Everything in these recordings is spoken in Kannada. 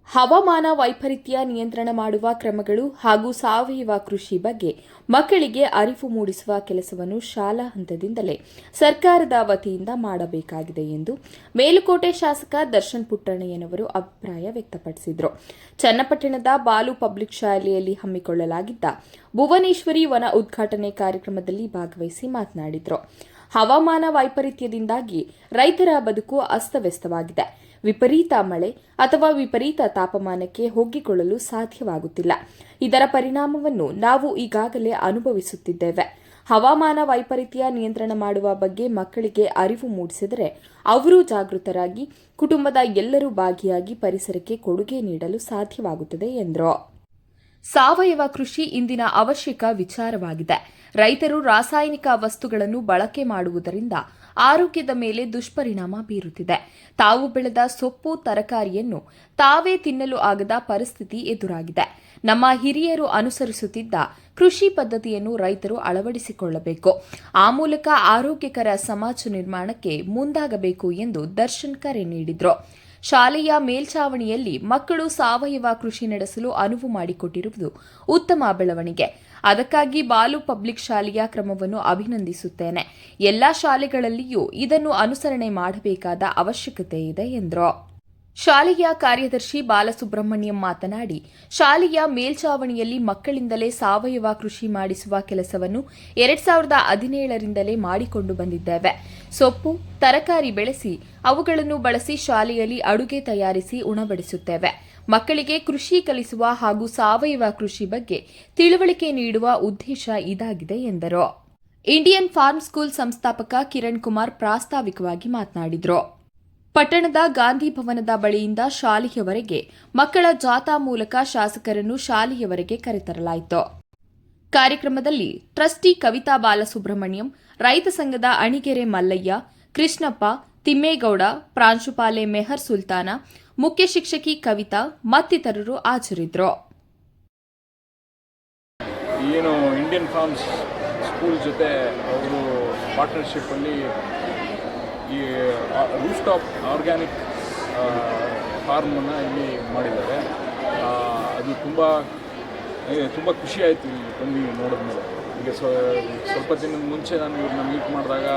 ಹವಾಮಾನ ವೈಪರೀತ್ಯ ನಿಯಂತ್ರಣ ಮಾಡುವ ಕ್ರಮಗಳು ಹಾಗೂ ಸಾವಯವ ಕೃಷಿ ಬಗ್ಗೆ ಮಕ್ಕಳಿಗೆ ಅರಿವು ಮೂಡಿಸುವ ಕೆಲಸವನ್ನು ಶಾಲಾ ಹಂತದಿಂದಲೇ ಸರ್ಕಾರದ ವತಿಯಿಂದ ಮಾಡಬೇಕಾಗಿದೆ ಎಂದು ಮೇಲುಕೋಟೆ ಶಾಸಕ ದರ್ಶನ್ ಪುಟ್ಟಣ್ಣಯ್ಯನವರು ಅಭಿಪ್ರಾಯ ವ್ಯಕ್ತಪಡಿಸಿದರು. ಚನ್ನಪಟ್ಟಣದ ಬಾಲು ಪಬ್ಲಿಕ್ ಶಾಲೆಯಲ್ಲಿ ಹಮ್ಮಿಕೊಳ್ಳಲಾಗಿದ್ದ ಭುವನೇಶ್ವರಿ ವನ ಉದ್ಘಾಟನೆ ಕಾರ್ಯಕ್ರಮದಲ್ಲಿ ಭಾಗವಹಿಸಿ ಮಾತನಾಡಿದರು. ಹವಾಮಾನ ವೈಪರೀತ್ಯದಿಂದಾಗಿ ರೈತರ ಬದುಕು ಅಸ್ತವ್ಯಸ್ತವಾಗಿದೆ. ವಿಪರೀತ ಮಳೆ ಅಥವಾ ವಿಪರೀತ ತಾಪಮಾನಕ್ಕೆ ಒಗ್ಗಿಕೊಳ್ಳಲು ಸಾಧ್ಯವಾಗುತ್ತಿಲ್ಲ. ಇದರ ಪರಿಣಾಮವನ್ನು ನಾವು ಈಗಾಗಲೇ ಅನುಭವಿಸುತ್ತಿದ್ದೇವೆ. ಹವಾಮಾನ ವೈಪರೀತ್ಯ ನಿಯಂತ್ರಣ ಮಾಡುವ ಬಗ್ಗೆ ಮಕ್ಕಳಿಗೆ ಅರಿವು ಮೂಡಿಸಿದರೆ ಅವರು ಜಾಗೃತರಾಗಿ ಕುಟುಂಬದ ಎಲ್ಲರೂ ಭಾಗಿಯಾಗಿ ಪರಿಸರಕ್ಕೆ ಕೊಡುಗೆ ನೀಡಲು ಸಾಧ್ಯವಾಗುತ್ತದೆ ಎಂದರು. ಸಾವಯವ ಕೃಷಿ ಇಂದಿನ ಅವಶ್ಯಕ ವಿಚಾರವಾಗಿದೆ. ರೈತರು ರಾಸಾಯನಿಕ ವಸ್ತುಗಳನ್ನು ಬಳಕೆ ಮಾಡುವುದರಿಂದ ಆರೋಗ್ಯದ ಮೇಲೆ ದುಷ್ಪರಿಣಾಮ ಬೀರುತ್ತಿದೆ. ತಾವು ಬೆಳೆದ ಸೊಪ್ಪು ತರಕಾರಿಯನ್ನು ತಾವೇ ತಿನ್ನಲು ಆಗದ ಪರಿಸ್ಥಿತಿ ಎದುರಾಗಿದೆ. ನಮ್ಮ ಹಿರಿಯರು ಅನುಸರಿಸುತ್ತಿದ್ದ ಕೃಷಿ ಪದ್ಧತಿಯನ್ನು ರೈತರು ಅಳವಡಿಸಿಕೊಳ್ಳಬೇಕು. ಆ ಮೂಲಕ ಆರೋಗ್ಯಕರ ಸಮಾಜ ನಿರ್ಮಾಣಕ್ಕೆ ಮುಂದಾಗಬೇಕು ಎಂದು ದರ್ಶನ್ ಕರೆ ನೀಡಿದರು. ಶಾಲೆಯ ಮೇಲ್ಛಾವಣಿಯಲ್ಲಿ ಮಕ್ಕಳು ಸಾವಯವ ಕೃಷಿ ನಡೆಸಲು ಅನುವು ಮಾಡಿಕೊಟ್ಟಿರುವುದು ಉತ್ತಮ ಬೆಳವಣಿಗೆ. ಅದಕ್ಕಾಗಿ ಬಾಲು ಪಬ್ಲಿಕ್ ಶಾಲೆಯ ಕ್ರಮವನ್ನು ಅಭಿನಂದಿಸುತ್ತೇನೆ. ಎಲ್ಲಾ ಶಾಲೆಗಳಲ್ಲಿಯೂ ಇದನ್ನು ಅನುಸರಣೆ ಮಾಡಬೇಕಾದ ಅವಶ್ಯಕತೆ ಇದೆ ಎಂದರು. ಶಾಲೆಯ ಕಾರ್ಯದರ್ಶಿ ಬಾಲಸುಬ್ರಹ್ಮಣ್ಯಂ ಮಾತನಾಡಿ, ಶಾಲೆಯ ಮೇಲ್ಛಾವಣಿಯಲ್ಲಿ ಮಕ್ಕಳಿಂದಲೇ ಸಾವಯವ ಕೃಷಿ ಮಾಡಿಸುವ ಕೆಲಸವನ್ನು 2017ರಿಂದಲೇ ಮಾಡಿಕೊಂಡು ಬಂದಿದ್ದೇವೆ. ಸೊಪ್ಪು ತರಕಾರಿ ಬೆಳೆಸಿ ಅವುಗಳನ್ನು ಬಳಸಿ ಶಾಲೆಯಲ್ಲಿ ಅಡುಗೆ ತಯಾರಿಸಿ ಉಣಬಡಿಸುತ್ತೇವೆ. ಮಕ್ಕಳಿಗೆ ಕೃಷಿ ಕಲಿಸುವ ಹಾಗೂ ಸಾವಯವ ಕೃಷಿ ಬಗ್ಗೆ ತಿಳುವಳಿಕೆ ನೀಡುವ ಉದ್ದೇಶ ಇದಾಗಿದೆ ಎಂದರು. ಇಂಡಿಯನ್ ಫಾರ್ಮ್ ಸ್ಕೂಲ್ ಸಂಸ್ಥಾಪಕ ಕಿರಣ್ ಕುಮಾರ್ ಪ್ರಾಸ್ತಾವಿಕವಾಗಿ ಮಾತನಾಡಿದರು. ಪಟ್ಟಣದ ಗಾಂಧಿ ಭವನದ ಬಳಿಯಿಂದ ಶಾಲೆಯವರೆಗೆ ಮಕ್ಕಳ ಜಾಥಾ ಮೂಲಕ ಶಾಸಕರನ್ನು ಶಾಲೆಯವರೆಗೆ ಕರೆತರಲಾಯಿತು. ಕಾರ್ಯಕ್ರಮದಲ್ಲಿ ಟ್ರಸ್ಟಿ ಕವಿತಾ ಬಾಲಸುಬ್ರಹ್ಮಣ್ಯಂ, ರೈತ ಸಂಘದ ಅಣಿಗೆರೆ ಮಲ್ಲಯ್ಯ, ಕೃಷ್ಣಪ್ಪ, ತಿಮ್ಮೇಗೌಡ, ಪ್ರಾಂಶುಪಾಲೆ ಮೆಹರ್ ಸುಲ್ತಾನ, ಮುಖ್ಯ ಶಿಕ್ಷಕಿ ಕವಿತಾ ಮತ್ತಿತರರು ಹಾಜರಿದ್ದರು. ಏನು ಇಂಡಿಯನ್ ಫಾರ್ಮ್ಸ್ ಸ್ಕೂಲ್ ಜೊತೆ ಅವರು ಪಾರ್ಟ್ನರ್ಶಿಪ್ ಅಲ್ಲಿ ಈ ರೂಫ್ ಟಾಪ್ ಆರ್ಗ್ಯಾನಿಕ್ ಫಾರ್ಮನ್ನು ಇಲ್ಲಿ ಮಾಡಿದ್ದಾರೆ. ಅದು ತುಂಬ ಖುಷಿ ಆಯಿತು ಇಲ್ಲಿ ಬಂದು ನೋಡಿದ್ಮೇಲೆ. ಈಗ ಸ್ವಲ್ಪ ದಿನದ ಮುಂಚೆ ನಾನು ಇವ್ರನ್ನ ಮೀಟ್ ಮಾಡಿದಾಗ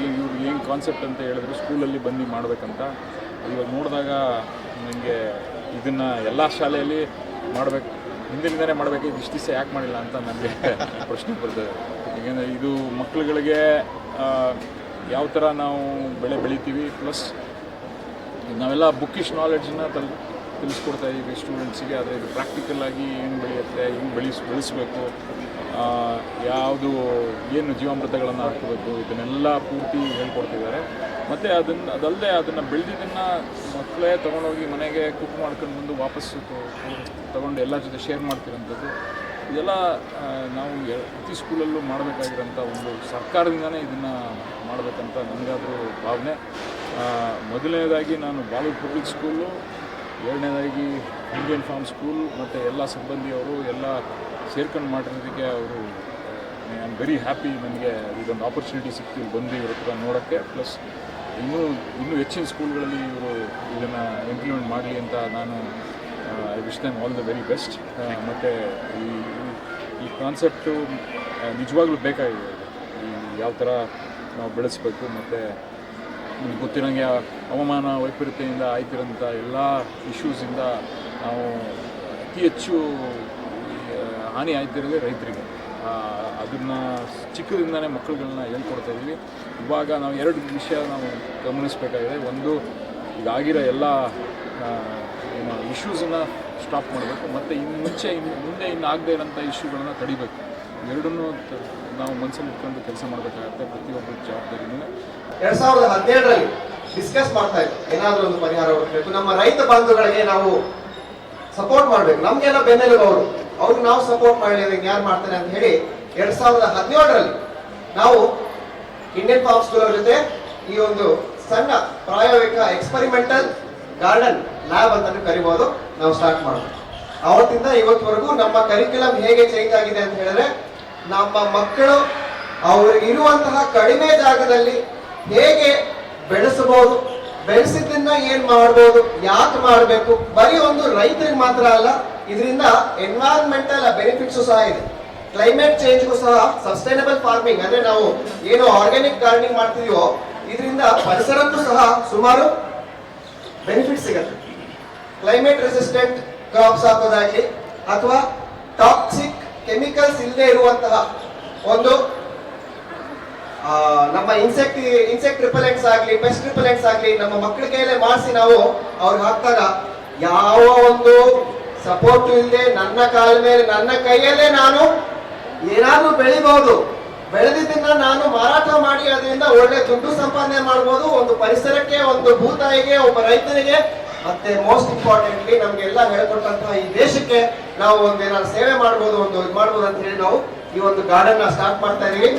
ಇವ್ರು ಏನು ಕಾನ್ಸೆಪ್ಟ್ ಅಂತ ಹೇಳಿದ್ರು, ಸ್ಕೂಲಲ್ಲಿ ಬಂದು ಮಾಡಬೇಕಂತ. ಇವಾಗ ನೋಡಿದಾಗ ನನಗೆ ಇದನ್ನು ಎಲ್ಲ ಶಾಲೆಯಲ್ಲಿ ಮಾಡಬೇಕು, ಹಿಂದಿನಿಂದಲೇ ಮಾಡಬೇಕು, ಇಷ್ಟು ದಿವಸ ಯಾಕೆ ಮಾಡಿಲ್ಲ ಅಂತ ನನಗೆ ಪ್ರಶ್ನೆ ಬರ್ತದೆ. ಏಕೆಂದರೆ ಇದು ಮಕ್ಕಳುಗಳಿಗೆ ಯಾವ ಥರ ನಾವು ಬೆಳೆ ಬೆಳಿತೀವಿ, ಪ್ಲಸ್ ನಾವೆಲ್ಲ ಬುಕ್ಕಿಶ್ ನಾಲೆಡ್ಜನ್ನ ತಿಳಿಸ್ಕೊಡ್ತಾ ಇದ್ದೀವಿ ಸ್ಟೂಡೆಂಟ್ಸಿಗೆ. ಆದರೆ ಇದು ಪ್ರಾಕ್ಟಿಕಲ್ಲಾಗಿ ಏನು ಬೆಳೆಯುತ್ತೆ, ಹೆಂಗೆ ಬೆಳೆಸಬೇಕು, ಏನು ಜೀವಾಮೃತಗಳನ್ನು ಹಾಕಬೇಕು, ಇದನ್ನೆಲ್ಲ ಪೂರ್ತಿ ಹೇಳ್ಕೊಡ್ತಿದ್ದಾರೆ. ಮತ್ತು ಅದಲ್ಲದೆ ಅದನ್ನು ಬೆಳೆದಿದ್ದನ್ನು ಮಕ್ಕಳೇ ತೊಗೊಂಡೋಗಿ ಮನೆಗೆ ಕುಕ್ ಮಾಡ್ಕೊಂಡು ಬಂದು ವಾಪಸ್ಸು ತೊಗೊಂಡು ಎಲ್ಲ ಜೊತೆ ಶೇರ್ ಮಾಡ್ತಿರೋಂಥದ್ದು. ಇದೆಲ್ಲ ನಾವು ಪ್ರತಿ ಸ್ಕೂಲಲ್ಲೂ ಮಾಡಬೇಕಾಗಿರೋಂಥ ಒಂದು ಸರ್ಕಾರದಿಂದನೇ ಇದನ್ನು ಮಾಡಬೇಕಂತ ನನಗಾದರೂ ಭಾವನೆ. ಮೊದಲನೇದಾಗಿ ನಾನು ಬಾಲು ಪಬ್ಲಿಕ್ ಸ್ಕೂಲು, ಎರಡನೇದಾಗಿ ಇಂಡಿಯನ್ ಫಾರ್ಮ್ ಸ್ಕೂಲ್ ಮತ್ತು ಎಲ್ಲ ಸಿಬ್ಬಂದಿಯವರು ಎಲ್ಲ ಸೇರ್ಕೊಂಡು ಮಾಡಿರೋದಕ್ಕೆ ಅವರು ಐ ಆಮ್ ವೆರಿ ಹ್ಯಾಪಿ. ನನಗೆ ಇದೊಂದು ಆಪರ್ಚುನಿಟಿ ಸಿಕ್ತು ಬಂದು ಇವ್ರ ಹತ್ರ ನೋಡೋಕ್ಕೆ. ಪ್ಲಸ್ ಇನ್ನೂ ಹೆಚ್ಚಿನ ಸ್ಕೂಲ್ಗಳಲ್ಲಿ ಇವರು ಇದನ್ನು ಇಂಪ್ಲಿಮೆಂಟ್ ಮಾಡಲಿ ಅಂತ ನಾನು I wish them all the very best. ಮತ್ತು ಈ ಕಾನ್ಸೆಪ್ಟು ನಿಜವಾಗ್ಲೂ ಬೇಕಾಗಿದೆ. ಯಾವ ಥರ ನಾವು ಬೆಳೆಸಬೇಕು, ಮತ್ತು ನಿಮ್ಗೆ ಗೊತ್ತಿರೋಂಗೆ ಹವಾಮಾನ ವೈಪರೀತ್ಯದಿಂದ ಆಯ್ತಿರೋಂಥ ಎಲ್ಲ ಇಶ್ಯೂಸಿಂದ ನಾವು ಅತಿ ಹೆಚ್ಚು ಹಾನಿ ಆಯ್ತಿರೋದೇ ರೈತರಿಗೆ. ಅದನ್ನು ಚಿಕ್ಕದಿಂದನೇ ಮಕ್ಕಳುಗಳನ್ನ ಹೇಳ್ಕೊಡ್ತಾ ಇದ್ದೀವಿ. ಇವಾಗ ನಾವು ಎರಡು ವಿಷಯ ನಾವು ಗಮನಿಸಬೇಕಾಗಿದೆ. ಒಂದು, ಇದಾಗಿರೋ ಎಲ್ಲ ಇಶ್ಯೂಸನ್ನು ಸ್ಟಾಪ್ ಮಾಡಬೇಕು, ಮತ್ತು ಮುಂದೆ ಆಗದೇ ಇರೋಂಥ ಇಶ್ಯೂಗಳನ್ನು ತಡಿಬೇಕು. ಎರಡನ್ನೂ ನಾವು ಮನಸ್ಸಲ್ಲಿ ಇಟ್ಕೊಂಡು ಕೆಲಸ ಮಾಡಬೇಕಾಗುತ್ತೆ. ಪ್ರತಿಯೊಬ್ಬರ ಜವಾಬ್ದಾರಿನೂ 2017ರಲ್ಲಿ ಡಿಸ್ಕಸ್ ಮಾಡ್ತಾ ಇದ್ವಿ, ಏನಾದರೂ ಒಂದು ಪರಿಹಾರ ಹುಡುಕಬೇಕು. ನಮ್ಮ ರೈತ ಬಾಂಧವಗಳಿಗೆ ನಾವು ಸಪೋರ್ಟ್ ಮಾಡಬೇಕು. ನಮಗೆಲ್ಲ ಬೆನ್ನೆಲುಬು ಅವ್ರಿಗೆ ನಾವು ಸಪೋರ್ಟ್ ಮಾಡಲಿಲ್ಲ, ಯಾರು ಮಾಡ್ತಾರೆ ಅಂತ ಹೇಳಿ 2017ರಲ್ಲಿ ನಾವು ಇಂಡಿಯನ್ ಫಾರ್ಮ್ ಸ್ಕೂಲ್ ಜೊತೆ ಈ ಒಂದು ಸಣ್ಣ ಪ್ರಾಯೋಗಿಕ ಎಕ್ಸ್ಪರಿಮೆಂಟಲ್ ಗಾರ್ಡನ್ ಲ್ಯಾಬ್ ಅಂತ ಕರಿಬಹುದು, ನಾವು ಸ್ಟಾರ್ಟ್ ಮಾಡೋದು. ಅವತ್ತಿಂದ ಇವತ್ತುವರೆಗೂ ನಮ್ಮ ಕರಿಕ್ಯುಲಮ್ ಹೇಗೆ ಚೇಂಜ್ ಆಗಿದೆ ಅಂತ ಹೇಳಿದ್ರೆ, ನಮ್ಮ ಮಕ್ಕಳು ಅವ್ರಿಗೆ ಇರುವಂತಹ ಕಡಿಮೆ ಜಾಗದಲ್ಲಿ ಹೇಗೆ ಬೆಳೆಸಬಹುದು, ಬೆಳೆಸಿದ್ದನ್ನ ಏನ್ ಮಾಡ್ಬೋದು, ಯಾಕೆ ಮಾಡಬೇಕು, ಬರೀ ಒಂದು ರೈತರಿಗೆ ಮಾತ್ರ ಅಲ್ಲ, ಇದರಿಂದ ಎನ್ವೈರನ್ಮೆಂಟಲ್ ಬೆನಿಫಿಟ್ಸ್ ಸಹ ಇದೆ. ಕ್ಲೈಮೇಟ್ ಚೇಂಜ್ಗೂ ಸಹ ಸಸ್ಟೈನಬಲ್ ಫಾರ್ಮಿಂಗ್ ಅಂದ್ರೆ ನಾವು ಏನು ಆರ್ಗ್ಯಾನಿಕ್ ಗಾರ್ಡನಿಂಗ್ ಮಾಡ್ತಿದೀವೋ ಇದರಿಂದ ಪರಿಸರಕ್ಕೂ ಸಹ ಸುಮಾರು ಬೆನಿಫಿಟ್ ಸಿಗುತ್ತೆ. ಕ್ಲೈಮೇಟ್ ರೆಸಿಸ್ಟೆಂಟ್ ಕ್ರಾಪ್ಸ್ ಹಾಕೋದಾಗ್ಲಿ ಅಥವಾ ಟಾಕ್ಸಿಕ್ ಕೆಮಿಕಲ್ಸ್ ಇಲ್ಲದೆ ಇರುವಂತಹ ಒಂದು ನಮ್ಮ ಇನ್ಸೆಕ್ಟ್ ರಿಪೆಲೆಂಟ್ಸ್ ಆಗ್ಲಿ, ಪೆಸ್ಟ್ ರಿಪೆಲೆಂಟ್ಸ್ ಆಗ್ಲಿ ನಮ್ಮ ಮಕ್ಕಳ ಕೈಯಲ್ಲೇ ಮಾಡಿಸಿ ನಾವು ಅವ್ರಿಗೆ ಹಾಕ್ದಾಗ ಯಾವ ಒಂದು ಸಪೋರ್ಟ್ ಇಲ್ಲದೆ ನನ್ನ ಕಾಲ ಮೇಲೆ ನನ್ನ ಕೈಯಲ್ಲೇ ನಾನು ಏನಾದ್ರೂ ಬೆಳಿಬಹುದು, ಬೆಳೆದಿದ್ದನ್ನ ನಾನು ಮಾರಾಟ ಮಾಡಿ ಅದರಿಂದ ಒಳ್ಳೆ ದುಡ್ಡು ಸಂಪಾದನೆ ಮಾಡಬಹುದು. ಒಂದು ಪರಿಸರಕ್ಕೆ, ಒಂದು ಭೂತಾಯಿಗೆ, ಒಬ್ಬ ರೈತನಿಗೆ, ಮತ್ತೆ ಮೋಸ್ಟ್ ಇಂಪಾರ್ಟೆಂಟ್ಲಿ ನಮ್ಗೆಲ್ಲ ಹೇಳ್ಕೊಟ್ಟಂತಹ ಈ ದೇಶಕ್ಕೆ ನಾವು ಒಂದೇನಾದ್ರು ಸೇವೆ ಮಾಡ್ಬೋದು, ಒಂದು ಇದು ಮಾಡ್ಬೋದು ಅಂತ ಹೇಳಿ ನಾವು ಈ ಒಂದು ಗಾರ್ಡನ್ ಸ್ಟಾರ್ಟ್ ಮಾಡ್ತಾ ಇದೀವಿ.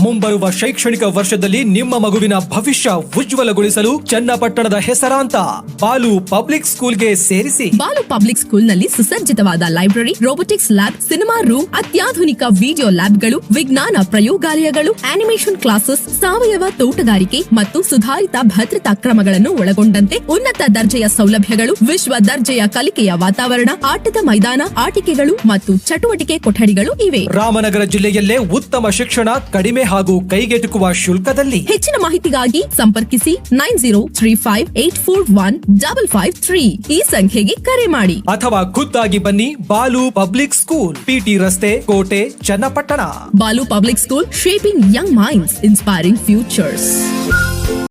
ಮುಂಬರುವ ಶೈಕ್ಷಣಿಕ ವರ್ಷದಲ್ಲಿ ನಿಮ್ಮ ಮಗುವಿನ ಭವಿಷ್ಯ ಉಜ್ವಲಗೊಳಿಸಲು ಚನ್ನಪಟ್ಟಣದ ಹೆಸರಾಂತ ಬಾಲು ಪಬ್ಲಿಕ್ ಸ್ಕೂಲ್ಗೆ ಸೇರಿಸಿ. ಬಾಲು ಪಬ್ಲಿಕ್ ಸ್ಕೂಲ್ನಲ್ಲಿ ಸುಸಜ್ಜಿತವಾದ library, robotics lab, cinema room, ಅತ್ಯಾಧುನಿಕ ವಿಡಿಯೋ ಲ್ಯಾಬ್ಗಳು, ವಿಜ್ಞಾನ ಪ್ರಯೋಗಾಲಯಗಳು, ಆನಿಮೇಷನ್ ಕ್ಲಾಸಸ್, ಸಾವಯವ ತೋಟಗಾರಿಕೆ ಮತ್ತು ಸುಧಾರಿತ ಭದ್ರತಾ ಕ್ರಮಗಳನ್ನು ಒಳಗೊಂಡಂತೆ ಉನ್ನತ ದರ್ಜೆಯ ಸೌಲಭ್ಯಗಳು, ವಿಶ್ವ ದರ್ಜೆಯ ಕಲಿಕೆಯ ವಾತಾವರಣ, ಆಟದ ಮೈದಾನ, ಆಟಿಕೆಗಳು ಮತ್ತು ಚಟುವಟಿಕೆ ಕೊಠಡಿಗಳು ಇವೆ. ರಾಮನಗರ ಜಿಲ್ಲೆಯಲ್ಲೇ ಉತ್ತಮ ಶಿಕ್ಷಣ, ಕಡಿಮೆ ಹಾಗೂ ಕೈಗೆಟುಕುವ ಶುಲ್ಕದಲ್ಲಿ. ಹೆಚ್ಚಿನ ಮಾಹಿತಿಗಾಗಿ ಸಂಪರ್ಕಿಸಿ 9035841553 ಈ ಸಂಖ್ಯೆಗೆ ಕರೆ ಮಾಡಿ ಅಥವಾ ಖುದ್ದಾಗಿ ಬನ್ನಿ. ಬಾಲು ಪಬ್ಲಿಕ್ ಸ್ಕೂಲ್, ಪಿಟಿ ರಸ್ತೆ, ಕೋಟೆ, Channapatna. Balu public school, shaping young minds, inspiring futures.